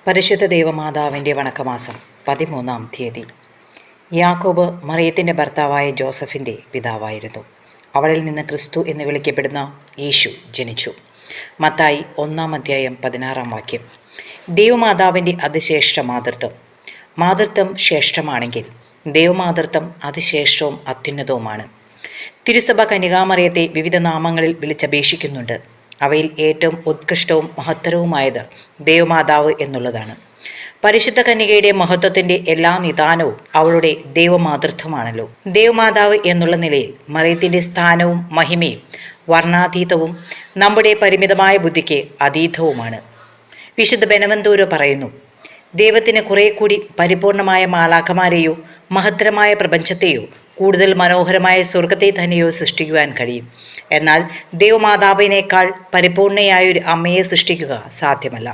പരിശുദ്ധ ദൈവമാതാവിൻ്റെ വണക്കമാസം 13-ാം തീയതി. യാക്കോബ് മറിയത്തിൻ്റെ ഭർത്താവായ ജോസഫിൻ്റെ പിതാവായിരുന്നു. അവളിൽ നിന്ന് ക്രിസ്തു എന്ന് വിളിക്കപ്പെടുന്ന യേശു ജനിച്ചു. മത്തായി 1-ാം അധ്യായം 16-ാം വാക്യം. ദൈവമാതാവിൻ്റെ അതിശ്രേഷ്ഠ മാതൃത്വം. മാതൃത്വം ശ്രേഷ്ഠമാണെങ്കിൽ ദൈവമാതൃത്വം അതിശ്രേഷ്ഠവും അത്യുന്നതവുമാണ്. തിരുസഭ കന്യകാമറിയത്തെ വിവിധ നാമങ്ങളിൽ വിളിച്ചപേക്ഷിക്കുന്നുണ്ട്. അവയിൽ ഏറ്റവും ഉത്കൃഷ്ടവും മഹത്തരവുമായത് ദൈവമാതാവ് എന്നുള്ളതാണ്. പരിശുദ്ധ കന്യകയുടെ മഹത്വത്തിൻ്റെ എല്ലാ നിദാനവും അവളുടെ ദൈവമാതൃത്വമാണല്ലോ. ദൈവമാതാവ് എന്നുള്ള നിലയിൽ മറിയത്തിൻ്റെ സ്ഥാനവും മഹിമയും വർണ്ണാതീതവും നമ്മുടെ പരിമിതമായ ബുദ്ധിക്ക് അതീതവുമാണ്. വിശുദ്ധ ബെനവന്തൂരോ പറയുന്നു, ദൈവത്തിന് കുറെ കൂടി പരിപൂർണമായ മാലാഖമാരെയോ മഹത്തരമായ പ്രപഞ്ചത്തെയോ കൂടുതൽ മനോഹരമായ സ്വർഗത്തെ തന്നെയോ സൃഷ്ടിക്കുവാൻ കഴിയും. എന്നാൽ ദൈവമാതാവിനേക്കാൾ പരിപൂർണയായൊരു അമ്മയെ സൃഷ്ടിക്കുക സാധ്യമല്ല.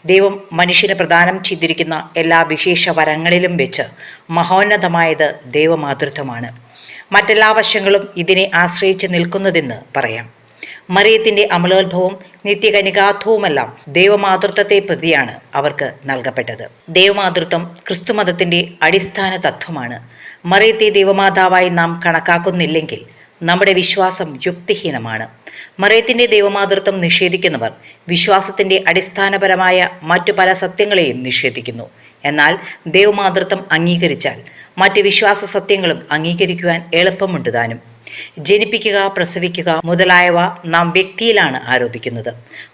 ദൈവം മനുഷ്യന് പ്രദാനം ചെയ്തിരിക്കുന്ന എല്ലാ വിശേഷ വരങ്ങളിലും വെച്ച് മഹോന്നതമായത് ദൈവമാതൃത്വമാണ്. മറ്റെല്ലാ വശങ്ങളും ഇതിനെ ആശ്രയിച്ച് നിൽക്കുന്നതെന്ന് പറയാം. മറിയത്തിൻ്റെ അമലോത്ഭവവും നിത്യകനികാത്വവുമെല്ലാം ദൈവമാതൃത്വത്തെ പ്രതിയാണ് അവർക്ക് നൽകപ്പെട്ടത്. ദൈവമാതൃത്വം ക്രിസ്തുമതത്തിൻ്റെ അടിസ്ഥാന തത്വമാണ്. മറിയത്തെ ദൈവമാതാവായി നാം കണക്കാക്കുന്നില്ലെങ്കിൽ നമ്മുടെ വിശ്വാസം യുക്തിഹീനമാണ്. മറിയത്തിൻ്റെ ദൈവമാതൃത്വം നിഷേധിക്കുന്നവർ വിശ്വാസത്തിൻ്റെ അടിസ്ഥാനപരമായ മറ്റു പല സത്യങ്ങളെയും നിഷേധിക്കുന്നു. എന്നാൽ ദൈവമാതൃത്വം അംഗീകരിച്ചാൽ മറ്റ് വിശ്വാസ സത്യങ്ങളും അംഗീകരിക്കുവാൻ എളുപ്പമുണ്ട് താനും. ജനിപ്പിക്കുക, പ്രസവിക്കുക മുതലായവ നാം വ്യക്തിയിലാണ് ആരോപിക്കുന്നത്.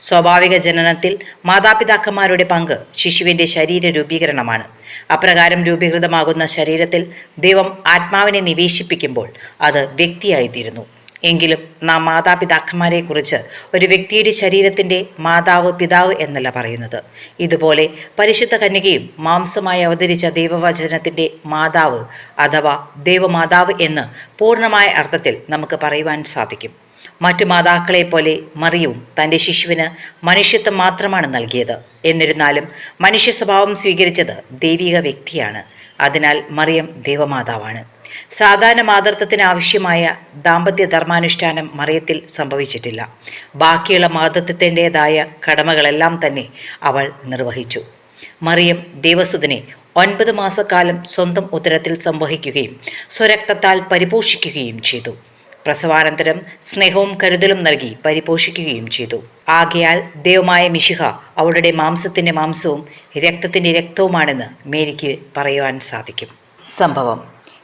സ്വാഭാവിക ജനനത്തിൽ മാതാപിതാക്കന്മാരുടെ പങ്ക് ശിശുവിൻ്റെ ശരീര രൂപീകരണമാണ്. അപ്രകാരം രൂപീകൃതമാകുന്ന ശരീരത്തിൽ ദൈവം ആത്മാവിനെ നിവേശിപ്പിക്കുമ്പോൾ അത് വ്യക്തിയായിത്തീരുന്നു. എങ്കിലും നാം മാതാപിതാക്കന്മാരെക്കുറിച്ച് ഒരു വ്യക്തിയുടെ ശരീരത്തിൻ്റെ മാതാവ് പിതാവ് എന്നല്ല പറയുന്നത്. ഇതുപോലെ പരിശുദ്ധ കന്യകയും മാംസമായി അവതരിച്ച ദൈവവചനത്തിൻ്റെ മാതാവ് അഥവാ ദൈവമാതാവ് എന്ന് പൂർണ്ണമായ അർത്ഥത്തിൽ നമുക്ക് പറയുവാൻ സാധിക്കും. മറ്റു മാതാക്കളെ പോലെ മറിയവും തൻ്റെ ശിശുവിന് മനുഷ്യത്വം മാത്രമാണ് നൽകിയത്. എന്നിരുന്നാലും മനുഷ്യ സ്വഭാവം സ്വീകരിച്ചത് ദൈവിക വ്യക്തിയാണ്. അതിനാൽ മറിയം ദൈവമാതാവാണ്. സാധാരണ മാതൃത്വത്തിന് ആവശ്യമായ ദാമ്പത്യ ധർമാനുഷ്ഠാനം മറിയത്തിൽ സംഭവിച്ചിട്ടില്ല. ബാക്കിയുള്ള മാതൃത്വത്തിൻ്റെതായ കടമകളെല്ലാം തന്നെ അവൾ നിർവഹിച്ചു. മറിയം ദേവസുതനെ 9 മാസക്കാലം സ്വന്തം ഉദരത്തിൽ സംവഹിക്കുകയും സ്വരക്തത്താൽ പരിപോഷിക്കുകയും ചെയ്തു. പ്രസവാനന്തരം സ്നേഹവും കരുതലും നൽകി പരിപോഷിക്കുകയും ചെയ്തു. ആകയാൽ ദൈവമായ മിശിഹ അവളുടെ മാംസത്തിൻ്റെ മാംസവും രക്തത്തിൻ്റെ രക്തവുമാണെന്ന് മേരിക്ക് പറയുവാൻ സാധിക്കും. സംഭവം.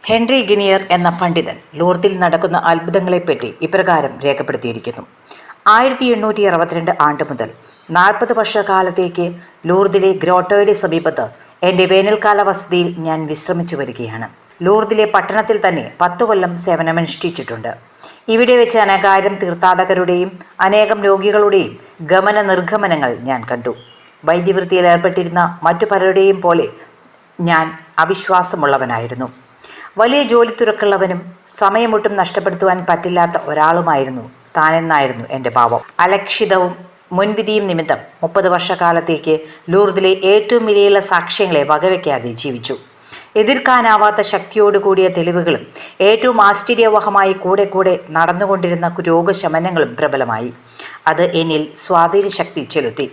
ഹെൻറി ഗിനിയർ എന്ന പണ്ഡിതൻ ലൂർദിൽ നടക്കുന്ന അത്ഭുതങ്ങളെപ്പറ്റി ഇപ്രകാരം രേഖപ്പെടുത്തിയിരിക്കുന്നു. 1862 ആണ്ട് മുതൽ 40 വർഷക്കാലത്തേക്ക് ലൂർദിലെ ഗ്രോട്ടോയുടെ സമീപത്ത് എൻ്റെ വേനൽക്കാല വസതിയിൽ ഞാൻ വിശ്രമിച്ചു വരികയാണ്. ലൂർദിലെ പട്ടണത്തിൽ തന്നെ 10 കൊല്ലം സേവനമനുഷ്ഠിച്ചിട്ടുണ്ട്. ഇവിടെ വെച്ച് അനേകായിരം തീർത്ഥാടകരുടെയും അനേകം രോഗികളുടെയും ഗമന നിർഗമനങ്ങൾ ഞാൻ കണ്ടു. വൈദ്യവൃത്തിയിൽ ഏർപ്പെട്ടിരുന്ന മറ്റു പലരുടെയും പോലെ ഞാൻ അവിശ്വാസമുള്ളവനായിരുന്നു. വലിയ ജോലി തിരക്കുള്ളവനും സമയമൊട്ടും നഷ്ടപ്പെടുത്തുവാൻ പറ്റില്ലാത്ത ഒരാളുമായിരുന്നു താനെന്നായിരുന്നു എൻ്റെ ഭാവം. അലക്ഷിതവും മുൻവിധിയും നിമിത്തം 30 വർഷക്കാലത്തേക്ക് ലൂർദിലെ ഏറ്റവും വിലയുള്ള സാക്ഷ്യങ്ങളെ വകവയ്ക്കാതെ ജീവിച്ചു. എതിർക്കാനാവാത്ത ശക്തിയോടുകൂടിയ തെളിവുകളും ഏറ്റവും ആശ്ചര്യവഹമായി കൂടെ നടന്നുകൊണ്ടിരുന്ന രോഗശമനങ്ങളും പ്രബലമായി. അത് എന്നിൽ സ്വാധീന ശക്തി ചെലുത്തി.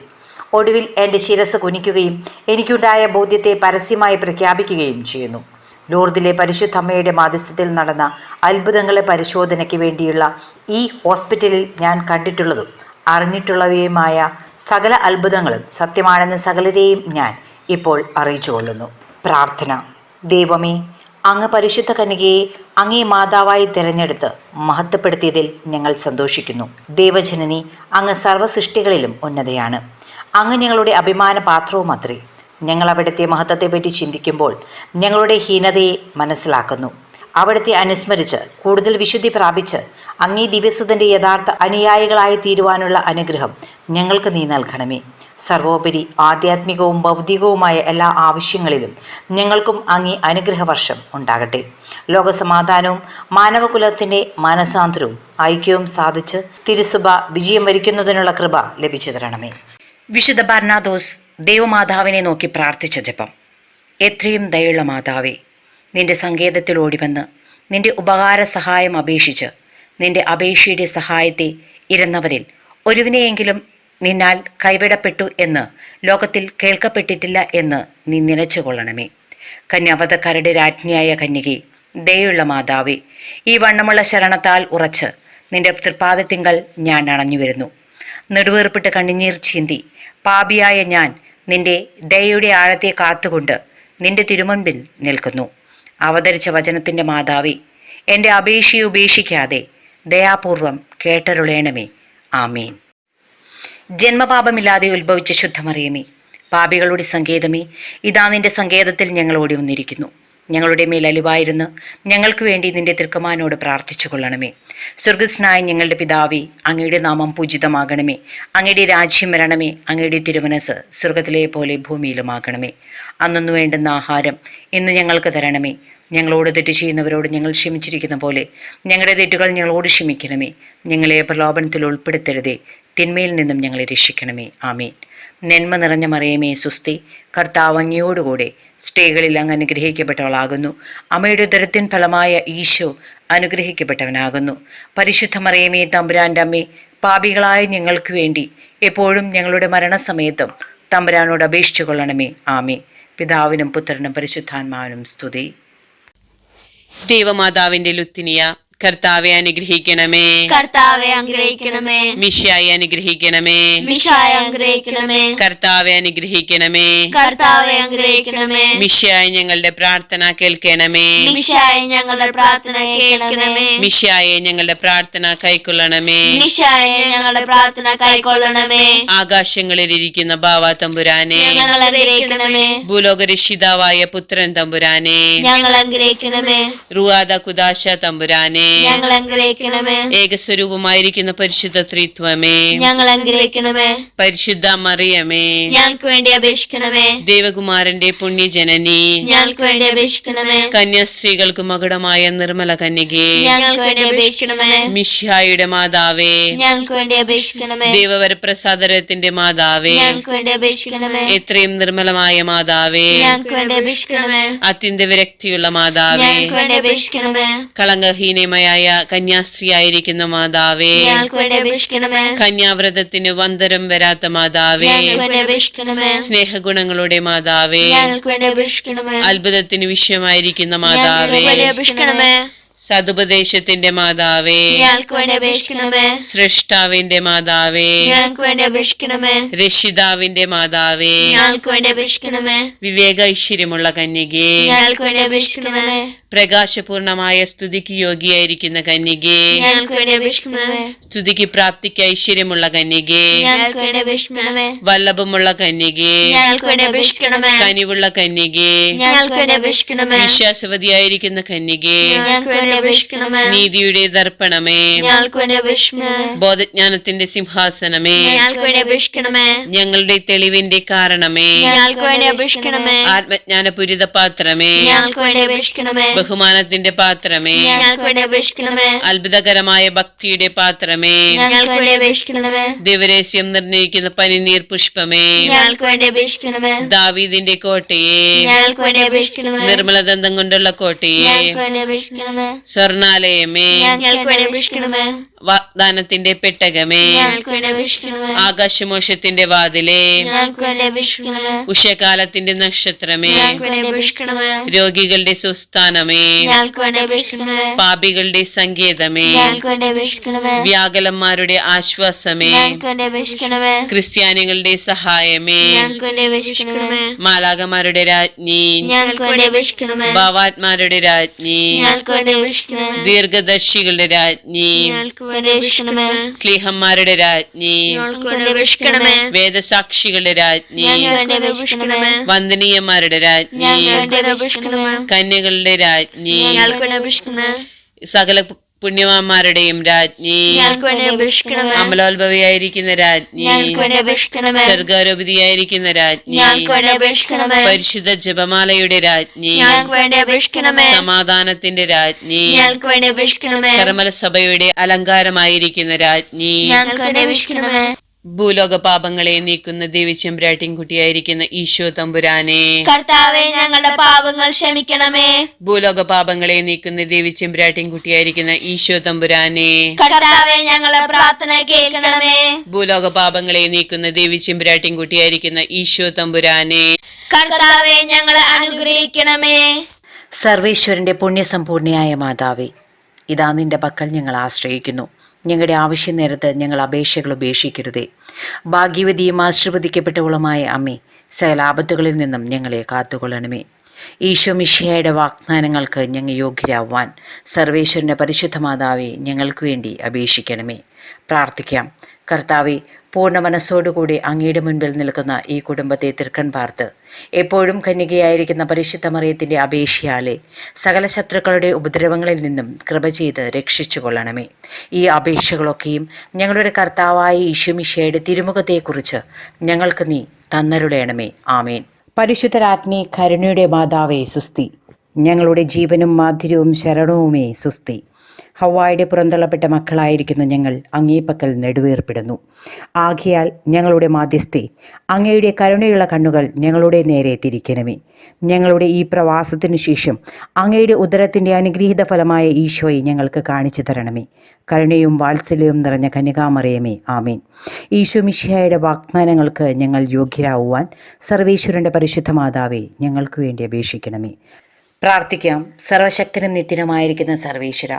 ഒടുവിൽ എൻ്റെ ശിരസ് കുനിക്കുകയും എനിക്കുണ്ടായ ബോധ്യത്തെ പരസ്യമായി പ്രഖ്യാപിക്കുകയും ചെയ്യുന്നു. ലൂർദിലെ പരിശുദ്ധ അമ്മയുടെ മാധ്യസ്ഥത്തിൽ നടന്ന അത്ഭുതങ്ങളെ പരിശോധനയ്ക്ക് വേണ്ടിയുള്ള ഈ ഹോസ്പിറ്റലിൽ ഞാൻ കണ്ടിട്ടുള്ളതും അറിഞ്ഞിട്ടുള്ളവയുമായ സകല അത്ഭുതങ്ങളും സത്യമാണെന്ന് സകലരെയും ഞാൻ ഇപ്പോൾ അറിയിച്ചു കൊള്ളുന്നു. പ്രാർത്ഥന. ദൈവമേ, അങ്ങ് പരിശുദ്ധ കന്യകയെ അങ്ങേ മാതാവായി തിരഞ്ഞെടുത്ത് മഹത്വപ്പെടുത്തിയതിൽ ഞങ്ങൾ സന്തോഷിക്കുന്നു. ദൈവജനനി, അങ്ങ് സർവ്വസൃഷ്ടികളിലും ഉന്നതയാണ്. അങ്ങ് ഞങ്ങളുടെ അഭിമാന പാത്രവും അത്രേ. ഞങ്ങൾ അവിടുത്തെ മഹത്വത്തെപ്പറ്റി ചിന്തിക്കുമ്പോൾ ഞങ്ങളുടെ ഹീനതയെ മനസ്സിലാക്കുന്നു. അവിടുത്തെ അനുസ്മരിച്ച് കൂടുതൽ വിശുദ്ധി പ്രാപിച്ച് അങ്ങേ ദിവ്യസുതൻ്റെ യഥാർത്ഥ അനുയായികളായി തീരുവാനുള്ള അനുഗ്രഹം ഞങ്ങൾക്ക് നീ നൽകണമേ. സർവോപരി ആധ്യാത്മികവും ഭൗതികവുമായ എല്ലാ ആവശ്യങ്ങളിലും ഞങ്ങൾക്കും അങ്ങേ അനുഗ്രഹവർഷം ഉണ്ടാകട്ടെ. ലോകസമാധാനവും മാനവകുലത്തിൻ്റെ മാനസാന്തരവും ഐക്യവും സാധിച്ച് തിരുസഭ വിജയം വരിക്കുന്നതിനുള്ള കൃപ ലഭിച്ചു തരണമേ. വിശുദ്ധ ബർണാദോസ് ദൈവമാതാവിനെ നോക്കി പ്രാർത്ഥിച്ച ജപം. എത്രയും ദയുള്ള മാതാവേ, നിന്റെ സങ്കേതത്തിൽ ഓടിവന്ന് നിന്റെ ഉപകാര സഹായം അപേക്ഷിച്ച് നിന്റെ അപേക്ഷയുടെ സഹായത്തെ ഇരുന്നവരിൽ ഒരുവിനെയെങ്കിലും നിന്നാൽ കൈവിടപ്പെട്ടു എന്ന് ലോകത്തിൽ കേൾക്കപ്പെട്ടിട്ടില്ല എന്ന് നീ നിലച്ചുകൊള്ളണമേ. കന്യാവധക്കാരുടെ രാജ്ഞിയായ കന്യകേ, ദയുള്ള മാതാവേ, ഈ വണ്ണമുള്ള ശരണത്താൽ ഉറച്ച് നിന്റെ തൃപ്പാദത്തിങ്കൽ ഞാൻ അണഞ്ഞു വരുന്നു. നെടുവേർപ്പിട്ട് കണ്ണുനീർ ചീന്തി പാപിയായ ഞാൻ നിന്റെ ദയയുടെ ആഴത്തെ കാത്തുകൊണ്ട് നിന്റെ തിരുമുൻപിൽ നിൽക്കുന്നു. അവതരിച്ച വചനത്തിൻ്റെ മാതാവേ, എൻ്റെ അപേക്ഷയെ ഉപേക്ഷിക്കാതെ ദയാപൂർവം കേട്ടരുളേണമേ. ആമീൻ. ജന്മപാപമില്ലാതെ ഉത്ഭവിച്ച ശുദ്ധമറിയമേ, പാപികളുടെ സങ്കേതമേ, ഇതാ നിന്റെ സങ്കേതത്തിൽ ഞങ്ങൾ ഓടി വന്നിരിക്കുന്നു. ഞങ്ങളുടെ മേൽ അലിവായിരുന്ന് ഞങ്ങൾക്ക് വേണ്ടി നിന്റെ തിരുക്കുമാരനോട് പ്രാർത്ഥിച്ചു കൊള്ളണമേ. സ്വർഗസ്നായ ഞങ്ങളുടെ പിതാവേ, അങ്ങയുടെ നാമം പൂജിതമാകണമേ. അങ്ങയുടെ രാജ്യം വരണമേ. അങ്ങയുടെ തിരുമനസ് സ്വർഗത്തിലെ പോലെ ഭൂമിയിലുമാകണമേ. അന്നു വേണ്ടുന്ന ആഹാരം ഇന്ന് ഞങ്ങൾക്ക് തരണമേ. ഞങ്ങളോട് തെറ്റ് ചെയ്യുന്നവരോട് ഞങ്ങൾ ക്ഷമിച്ചിരിക്കുന്ന പോലെ ഞങ്ങളുടെ തെറ്റുകൾ ഞങ്ങളോട് ക്ഷമിക്കണമേ. ഞങ്ങളെ പ്രലോഭനത്തിൽ ഉൾപ്പെടുത്തരുതേ, തിന്മയിൽ നിന്നും ഞങ്ങളെ രക്ഷിക്കണമേ. ആമീൻ. നന്മ നിറഞ്ഞ മറിയമേ, സുസ്തി, കർത്താവ് അങ്ങയോടുകൂടെ സ്ത്രീകളിൽ അങ്ങ് അനുഗ്രഹിക്കപ്പെട്ടവളാകുന്നു. അമ്മയുടെ ഉദരത്തിൻ ഫലമായ ഈശോ അനുഗ്രഹിക്കപ്പെട്ടവനാകുന്നു. പരിശുദ്ധ മറിയമേ, തമ്പുരാൻ്റെ അമ്മേ, പാപികളായ ഞങ്ങൾക്ക് വേണ്ടി എപ്പോഴും ഞങ്ങളുടെ മരണസമയത്തും തമ്പുരാനോട് അപേക്ഷിച്ചു കൊള്ളണമേ. ആമീൻ. പിതാവിനും പുത്രനും പരിശുദ്ധാത്മാവിനും സ്തുതി. ദൈവമാതാവിന്റെ ലുത്തിനിയ, കർത്താവെ അനുഗ്രഹിക്കണമേ. കർത്താവെ അനുഗ്രഹിക്കണമേ. മിശിഹായെ അനുഗ്രഹിക്കണമേ. മിശിഹായെ അനുഗ്രഹിക്കണമേ. കർത്താവെ അനുഗ്രഹിക്കണമേ. കർത്താവെ അനുഗ്രഹിക്കണമേ. മിശിഹായെ ഞങ്ങളുടെ പ്രാർത്ഥന കേൾക്കണമേ. മിശിഹായെ ഞങ്ങളുടെ പ്രാർത്ഥന കേൾക്കണമേ. മിശിഹായെ ഞങ്ങളുടെ പ്രാർത്ഥന കൈക്കൊള്ളണമേ. മിശിഹായെ ഞങ്ങളുടെ പ്രാർത്ഥന കൈക്കൊള്ളണമേ. ആകാശങ്ങളിൽ ഇരിക്കുന്ന ബാവ തമ്പുരാനെ, ഞങ്ങൾ അനുഗ്രഹിക്കണമേ. ഭൂലോകരക്ഷിതാവായ പുത്രൻ തമ്പുരാനെ, ഞങ്ങൾ അനുഗ്രഹിക്കണമേ. റുവാദ കുദാശ തമ്പുരാനെ, ഞങ്ങൾ അനുഗ്രഹിക്കണമേ. ഏകസ്വരൂപമായിരിക്കുന്ന പരിശുദ്ധ ത്രിത്വമേ, ഞങ്ങൾ അനുഗ്രഹിക്കണമേ. പരിശുദ്ധ മറിയമേ, ഞങ്ങൾക്ക് വേണ്ടി അപേക്ഷിക്കണമേ. ദേവകുമാരന്റെ പുണ്യജനനി, ഞങ്ങൾക്ക് വേണ്ടി അപേക്ഷിക്കണമേ. കന്യാസ്ത്രീകൾക്ക് മകുടമായ നിർമ്മല കന്യകേ, ഞങ്ങൾക്ക് വേണ്ടി അപേക്ഷിക്കണമേ. മിശിഹായുടെ മാതാവേ, ഞങ്ങൾക്ക് വേണ്ടി അപേക്ഷിക്കണമേ. ദേവവരപ്രസാദരത്തിന്റെ മാതാവേ, ഞങ്ങൾക്ക് വേണ്ടി അപേക്ഷിക്കണമേ. എത്രയും നിർമ്മലമായ മാതാവേ, ഞങ്ങൾക്ക് വേണ്ടി അപേക്ഷിക്കണമേ. അത്യന്ത വിരക്തിയുള്ള മാതാവേ, ഞങ്ങൾക്ക് വേണ്ടി അപേക്ഷിക്കണമേ. കളങ്കഹീനമായ കന്യാസ്ത്രീയായിരിക്കുന്ന മാതാവേ, ഞങ്ങൾക്ക് വേണ്ടി അപേക്ഷിക്കണമേ. കന്യാവ്രതത്തിന് വന്തരം വരാത്ത മാതാവേ, ഞങ്ങൾക്ക് വേണ്ടി അപേക്ഷിക്കണമേ. സ്നേഹഗുണങ്ങളുടെ മാതാവേ, ഞങ്ങൾക്ക് വേണ്ടി അപേക്ഷിക്കണമേ. അത്ഭുതത്തിന് വിഷയമായിരിക്കുന്ന ഞങ്ങൾക്ക് മാതാവേ, വേണ്ടി അപേക്ഷിക്കണമേ. സതുപദേശത്തിന്റെ മാതാവേ, ഞങ്ങൾക്ക് വേണ്ടി അപേക്ഷിക്കണമേ. സൃഷ്ടാവിന്റെ മാതാവേ, ഞങ്ങൾക്ക് വേണ്ടി അപേക്ഷിക്കണമേ. രക്ഷിതാവിന്റെ മാതാവേ, ഞങ്ങൾക്ക് വേണ്ടി അപേക്ഷിക്കണമേ. വിവേക ഐശ്വര്യമുള്ള കന്യകേ, ഞങ്ങൾക്ക് വേണ്ടി അപേക്ഷിക്കണമേ. പ്രകാശപൂർണമായ സ്തുതിക്ക് യോഗ്യയായിരിക്കുന്ന കന്യകേ, ഞങ്ങൾക്ക് വേണ്ടി അപേക്ഷിക്കണമേ. സ്തുതിക്ക് പ്രാപ്തിക്ക് ഐശ്വര്യമുള്ള കന്യകേ, ഞങ്ങൾക്ക് വേണ്ടി അപേക്ഷിക്കണമേ. വല്ലഭമുള്ള കന്യകേ, ഞങ്ങൾക്ക് വേണ്ടി അപേക്ഷിക്കണമേ. കനിവുള്ള കന്യകേ, ഞങ്ങൾക്ക് വേണ്ടി അപേക്ഷിക്കണമേ. വിശ്വാസവതിയായിരിക്കുന്ന കന്യകേ, ഞങ്ങൾക്ക് വേണ്ടി അപേക്ഷിക്കണമേ. നീതിയുടെ ദർപ്പണമേ, ഞങ്ങൾക്ക് വേണ്ടി അപേക്ഷിക്കണമേ. ബോധജ്ഞാനത്തിന്റെ സിംഹാസനമേ, ഞങ്ങൾക്ക് വേണ്ടി അപേക്ഷിക്കണമേ. ഞങ്ങളുടെ തെളിവിന്റെ കാരണമേ, ഞങ്ങൾക്ക് വേണ്ടി അപേക്ഷിക്കണമേ. ആത്മജ്ഞാനപൂരിത പാത്രമേ, ഞങ്ങൾക്ക് വേണ്ടി അപേക്ഷിക്കണമേ. ബഹുമാനത്തിന്റെ പാത്രമേ, ഞങ്ങൾക്ക് വേണ്ടി അപേക്ഷിക്കണമേ. അത്ഭുതകരമായ ഭക്തിയുടെ പാത്രമേ, ഞങ്ങൾക്ക് വേണ്ടി അപേക്ഷിക്കണമേ. ദിവരേസ്യം നിർണയിക്കുന്ന പനിനീർ പുഷ്പമേ, ഞങ്ങൾക്ക് വേണ്ടി അപേക്ഷിക്കണമേ. ദാവീദിന്റെ കോട്ടയെ, ഞങ്ങൾക്ക് വേണ്ടി അപേക്ഷിക്കണമേ. നിർമ്മലദന്തം കൊണ്ടുള്ള കോട്ടയെ, ഞങ്ങൾക്ക് വേണ്ടി അപേക്ഷിക്കണമേ. സ്വർണാലയമേ, ഞങ്ങൾക്ക് വേണ്ടി അപേക്ഷിക്കണമേ. വാഗ്ദാനത്തിന്റെ പെട്ടകമേ, ഞങ്ങൾക്ക് വേണ്ടി അപേക്ഷിക്കണമേ. ആകാശമോഷത്തിന്റെ വാതിലേ, ഞങ്ങൾക്ക് വേണ്ടി അപേക്ഷിക്കണമേ. ഉഷകാലത്തിന്റെ നക്ഷത്രമേ, ഞങ്ങൾക്ക് വേണ്ടി അപേക്ഷിക്കണമേ. രോഗികളുടെ സുസ്ഥാനമേ, ഞങ്ങൾക്ക് വേണ്ടി അപേക്ഷിക്കണമേ. പാപികളുടെ സങ്കേതമേ, ഞങ്ങൾക്ക് വേണ്ടി അപേക്ഷിക്കണമേ. വ്യാകുലന്മാരുടെ ആശ്വാസമേ, ഞങ്ങൾക്ക് വേണ്ടി അപേക്ഷിക്കണമേ. ക്രിസ്ത്യാനികളുടെ സഹായമേ, ഞങ്ങൾക്ക് വേണ്ടി അപേക്ഷിക്കണമേ. മാലാകമാരുടെ രാജ്ഞി, ഞങ്ങൾക്ക് വേണ്ടി അപേക്ഷിക്കണമേ. ഭാവാത്മാരുടെ രാജ്ഞി, ഞങ്ങൾക്ക് വേണ്ടി അപേക്ഷിക്കണമേ. ദീർഘദർശികളുടെ രാജ്ഞി, ഞങ്ങൾക്ക് വേണ്ടി അപേക്ഷിക്കണമേ. സ്ലീഹന്മാരുടെ രാജ്ഞി, ഞങ്ങൾക്ക് വേണ്ടി അപേക്ഷിക്കണമേ. വേദസാക്ഷികളുടെ രാജ്ഞി, ഞങ്ങൾക്ക് വേണ്ടി അപേക്ഷിക്കണമേ. വന്ദനീയന്മാരുടെ രാജ്ഞി, ഞങ്ങൾക്ക് വേണ്ടി അപേക്ഷിക്കണമേ. കന്യകളുടെ രാജ്ഞി, ഞങ്ങൾക്ക് വേണ്ടി അപേക്ഷിക്കണമേ. സകല പുണ്യവാന്മാരുടെയും രാജ്ഞി, ഞങ്ങൾക്ക് വേണ്ടി അപേക്ഷിക്കണമേ. അമലോത്ഭവിയായിരിക്കുന്ന രാജ്ഞി, ഞങ്ങൾക്ക് വേണ്ടി അപേക്ഷിക്കണമേ. സർഗാരോപിതയായിരിക്കുന്ന രാജ്ഞി, ഞങ്ങൾക്ക് വേണ്ടി അപേക്ഷിക്കണമേ. പരിശുദ്ധ ജപമാലയുടെ രാജ്ഞി, ഞങ്ങൾക്ക് വേണ്ടി അപേക്ഷിക്കണമേ. സമാധാനത്തിന്റെ രാജ്ഞി, ഞങ്ങൾക്ക് വേണ്ടി അപേക്ഷിക്കണമേ. കർമ്മല സഭയുടെ അലങ്കാരമായിരിക്കുന്ന രാജ്ഞി, ഞങ്ങൾക്ക് വേണ്ടി അപേക്ഷിക്കണമേ. ഭൂലോക പാപങ്ങളെ നീക്കുന്ന ദേവിച്ചെമ്പ്രാട്ടിൻകുട്ടിയായിരിക്കുന്ന ഈശോ തമ്പുരാനെ, കർത്താവെ ഞങ്ങളുടെ പാപങ്ങൾ ക്ഷമിക്കണമേ. ഭൂലോക പാപങ്ങളെ നീക്കുന്ന ദേവിച്ചെമ്പ്രാട്ടിൻകുട്ടിയായിരിക്കുന്ന ഈശോ തമ്പുരാനെ, കർത്താവെ ഞങ്ങളുടെ പ്രാർത്ഥന കേൾക്കണമേ. ഭൂലോക പാപങ്ങളെ നീക്കുന്ന ദേവിച്ചെമ്പ്രാട്ടിൻകുട്ടിയായിരിക്കുന്ന ഈശോ തമ്പുരാനെ, കർത്താവെ ഞങ്ങളെ അനുഗ്രഹിക്കണമേ. സർവേശ്വരൻ്റെ പുണ്യസമ്പൂർണയായ മാതാവേ, ഇതാ നിന്റെ പക്കൽ ഞങ്ങൾ ആശ്രയിക്കുന്നു. ഞങ്ങളുടെ ആവശ്യ നേരത്ത് ഞങ്ങൾ അപേക്ഷകൾ ഉപേക്ഷിക്കരുതേ. ഭാഗ്യവതിയും ആശീർവദിക്കപ്പെട്ടവളുമായ അമ്മേ, സകല ആപത്തുകളിൽ നിന്നും ഞങ്ങളെ കാത്തുകൊള്ളണമേ. ഈശോ മിശിഹായുടെ വാഗ്ദാനങ്ങൾക്ക് ഞങ്ങൾ യോഗ്യരാവാൻ സർവേശ്വരൻ്റെ പരിശുദ്ധ മാതാവേ, ഞങ്ങൾക്ക് വേണ്ടി അപേക്ഷിക്കണമേ. പ്രാർത്ഥിക്കാം. കർത്താവെ, പൂർണ്ണ മനസ്സോടുകൂടി അങ്ങയുടെ മുൻപിൽ നിൽക്കുന്ന ഈ കുടുംബത്തെ തൃക്കൺ പാർത്ത് എപ്പോഴും കന്യകയായിരിക്കുന്ന പരിശുദ്ധ മറിയത്തിൻ്റെ അപേക്ഷയാലെ സകല ശത്രുക്കളുടെ ഉപദ്രവങ്ങളിൽ നിന്നും കൃപ ചെയ്ത് രക്ഷിച്ചു കൊള്ളണമേ. ഈ അപേക്ഷകളൊക്കെയും ഞങ്ങളുടെ കർത്താവായ ഈശോ മിശിഹായുടെ തിരുമുഖത്തെക്കുറിച്ച് ഞങ്ങൾക്ക് നീ തന്നരുളയണമേ. ആമേൻ. പരിശുദ്ധരാജ്ഞി കരുണയുടെ മാതാവേ സുസ്തി. ഞങ്ങളുടെ ജീവനും മാധുര്യവും ശരണവുമേ സുസ്തി. ഹവ്വായുടെ പുറന്തള്ളപ്പെട്ട മക്കളായിരിക്കുന്ന ഞങ്ങൾ അങ്ങേ പക്കൽ നെടുവേർപ്പെടുന്നു. ആകയാൽ ഞങ്ങളുടെ മാധ്യസ്ഥെ, അങ്ങയുടെ കരുണയുള്ള കണ്ണുകൾ ഞങ്ങളുടെ നേരെ തിരിക്കണമേ. ഞങ്ങളുടെ ഈ പ്രവാസത്തിനു ശേഷം അങ്ങയുടെ ഉദരത്തിൻ്റെ അനുഗ്രഹീത ഫലമായ ഈശോയെ ഞങ്ങൾക്ക് കാണിച്ചു തരണമേ. കരുണയും വാത്സല്യവും നിറഞ്ഞ കന്യകാമറിയമേ, ആമേൻ. ഈശോ മിശിഹായുടെ വാഗ്ദാനങ്ങൾക്ക് ഞങ്ങൾ യോഗ്യരാകുവാൻ സർവേശ്വരൻ്റെ പരിശുദ്ധ മാതാവേ, ഞങ്ങൾക്ക് വേണ്ടി അപേക്ഷിക്കണമേ. പ്രാർത്ഥിക്കാം. സർവശക്തനും നിത്യനുമായിരിക്കുന്ന സർവേശ്വര,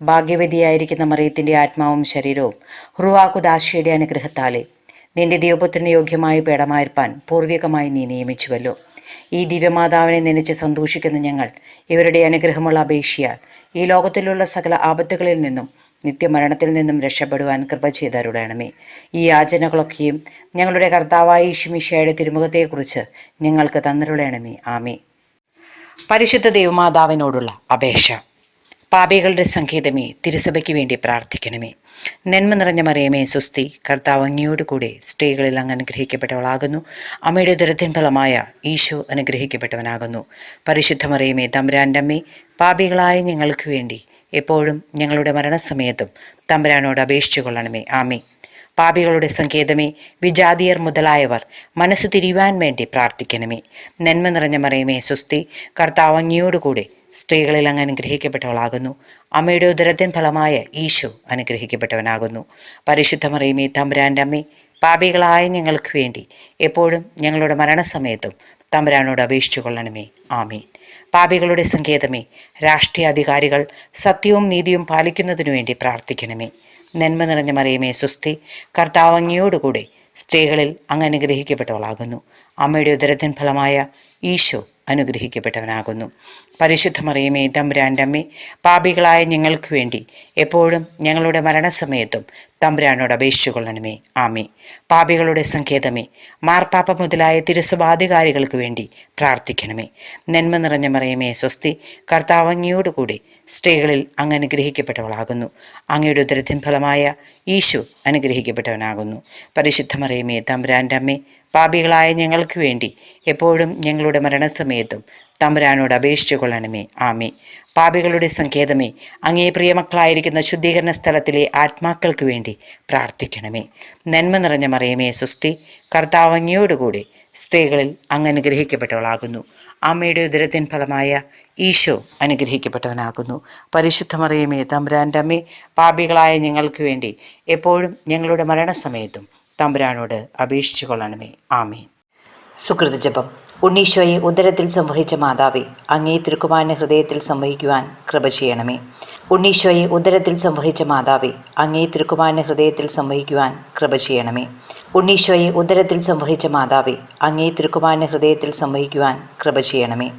ഭാഗ്യവതിയായിരിക്കുന്ന മറിയത്തിൻ്റെ ആത്മാവും ശരീരവും ഹുറുവാക്കുദാശയുടെ അനുഗ്രഹത്താലെ നിന്റെ ദൈവപുത്രന് യോഗ്യമായി പേടമായിരിക്കാൻ പൂർവികമായി നീ നിയമിച്ചുവല്ലോ. ഈ ദിവ്യമാതാവിനെ നനച്ച് സന്തോഷിക്കുന്ന ഞങ്ങൾ ഇവരുടെ അനുഗ്രഹമുള്ള അപേക്ഷയാൽ ഈ ലോകത്തിലുള്ള സകല ആപത്തുകളിൽ നിന്നും നിത്യമരണത്തിൽ നിന്നും രക്ഷപ്പെടുവാൻ കൃപ ചെയ്തരുളണമേ. ഈ യാചനകളൊക്കെയും ഞങ്ങളുടെ കർത്താവായ യേശു മിശിഹായുടെ തിരുമുഖത്തെക്കുറിച്ച് ഞങ്ങൾക്ക് തന്നരുളണമേ. ആമേൻ. പരിശുദ്ധ ദൈവമാതാവിനോടുള്ള അപേക്ഷ. പാപികളുടെ സങ്കേതമേ, തിരുസഭയ്ക്ക് വേണ്ടി പ്രാർത്ഥിക്കണമേ. നന്മ നിറഞ്ഞ മറിയമേ സുസ്തി. കർത്താവ് അങ്ങയോട് കൂടെ സ്ത്രീകളിൽ അങ്ങ് അനുഗ്രഹിക്കപ്പെട്ടവളാകുന്നു. അമ്മയുടെ ഉദരത്തിൻ ഫലമായ ഈശോ അനുഗ്രഹിക്കപ്പെട്ടവനാകുന്നു. പരിശുദ്ധ മറിയമേ, തമ്പുരാൻ്റെ അമ്മേ, പാപികളായ ഞങ്ങൾക്ക് വേണ്ടി എപ്പോഴും ഞങ്ങളുടെ മരണസമയത്തും തമ്പുരാനോട് അപേക്ഷിച്ചു കൊള്ളണമേ. ആമേ. പാപികളുടെ സങ്കേതമേ, വിജാതിയർ മുതലായവർ മനസ്സ് തിരിയുവാൻ വേണ്ടി പ്രാർത്ഥിക്കണമേ. നന്മ നിറഞ്ഞ മറിയമേ സുസ്തി. കർത്താവ് അങ്ങയോടുകൂടെ സ്ത്രീകളിൽ അങ്ങ് അനുഗ്രഹിക്കപ്പെട്ടവളാകുന്നു. അമ്മയുടെ ഉദരത്തിൻ ഫലമായ ഈശോ അനുഗ്രഹിക്കപ്പെട്ടവനാകുന്നു. പരിശുദ്ധ മറിയമേ, തമ്പുരാൻ്റെ അമ്മേ, പാപികളായ ഞങ്ങൾക്ക് വേണ്ടി എപ്പോഴും ഞങ്ങളുടെ മരണസമയത്തും തമ്പുരാനോട് അപേക്ഷിച്ചു കൊള്ളണമേ. ആമീൻ. പാപികളുടെ സങ്കേതമേ, രാഷ്ട്രീയ അധികാരികൾ സത്യവും നീതിയും പാലിക്കുന്നതിനു വേണ്ടി പ്രാർത്ഥിക്കണമേ. നന്മ നിറഞ്ഞ മറിയമേ സുസ്തി. കർത്താവ് അങ്ങയോടുകൂടെ സ്ത്രീകളിൽ അങ്ങ് അനുഗ്രഹിക്കപ്പെട്ടവളാകുന്നു. അമ്മയുടെ ഉദരത്തിൻ ഫലമായ ഈശോ അനുഗ്രഹിക്കപ്പെട്ടവനാകുന്നു. പരിശുദ്ധ മറിയമേ, തമ്പുരാൻ്റെ അമ്മേ, പാപികളായ ഞങ്ങൾക്ക് വേണ്ടി എപ്പോഴും ഞങ്ങളുടെ മരണസമയത്തും തമ്പുരാനോട് അപേക്ഷിച്ചു കൊള്ളണമേ. ആമേ. പാപികളുടെ സങ്കേതമേ, മാർപ്പാപ്പ മുതലായ തിരുസഭാധികാരികൾക്ക് വേണ്ടി പ്രാർത്ഥിക്കണമേ. നന്മ നിറഞ്ഞ മറിയമേ സ്വസ്തി. കർത്താവ് അങ്ങയോടുകൂടി സ്ത്രീകളിൽ അങ്ങ് അനുഗ്രഹിക്കപ്പെട്ടവളാകുന്നു. അങ്ങയുടെ ഉദരത്തിൻ ഫലമായ ഈശോ അനുഗ്രഹിക്കപ്പെട്ടവനാകുന്നു. പരിശുദ്ധ മറിയമേ, തമ്പുരാൻ്റെ അമ്മേ, പാപികളായ ഞങ്ങൾക്ക് വേണ്ടി എപ്പോഴും ഞങ്ങളുടെ മരണസമയത്തും തമ്പുരാനോട് അപേക്ഷിച്ചു കൊള്ളണമേ. ആമേ. പാപികളുടെ സങ്കേതമേ, അങ്ങേ പ്രിയമക്കളായിരിക്കുന്ന ശുദ്ധീകരണ സ്ഥലത്തിലെ ആത്മാക്കൾക്ക് വേണ്ടി പ്രാർത്ഥിക്കണമേ. നന്മ നിറഞ്ഞ മറിയമേ സ്വസ്തി. കർത്താവ് അങ്ങയോടുകൂടി സ്ത്രീകളിൽ അങ്ങ് അനുഗ്രഹിക്കപ്പെട്ടവളാകുന്നു. അമ്മയുടെ ഉദരത്തിൻ ഫലമായ ഈശോ അനുഗ്രഹിക്കപ്പെട്ടവനാകുന്നു. പരിശുദ്ധ മറിയമേ, തമ്പുരാൻ്റെ അമ്മേ, പാപികളായ ഞങ്ങൾക്ക് വേണ്ടി എപ്പോഴും ഞങ്ങളുടെ മരണസമയത്തും തമ്പുരാനോട് അപേക്ഷിച്ചു കൊള്ളണമേ. ആമേൻ. സുകൃത ജപം. ഉണ്ണീശോയെ ഉദരത്തിൽ സംവഹിച്ച മാതാവേ, അങ്ങേ തിരുക്കുമാരനെ ഹൃദയത്തിൽ സംവഹിക്കുവാൻ കൃപ ചെയ്യണമേ. ഉണ്ണീശോയെ ഉദരത്തിൽ സംവഹിച്ച മാതാവേ, അങ്ങേ തിരുക്കുമാരനെ ഹൃദയത്തിൽ സംവഹിക്കുവാൻ കൃപ ചെയ്യണമേ. ഉണ്ണീശോയെ ഉദരത്തിൽ സംവഹിച്ച മാതാവേ, അങ്ങേ തിരുക്കുമാരനെ ഹൃദയത്തിൽ സംവഹിക്കുവാൻ കൃപ ചെയ്യണമേ.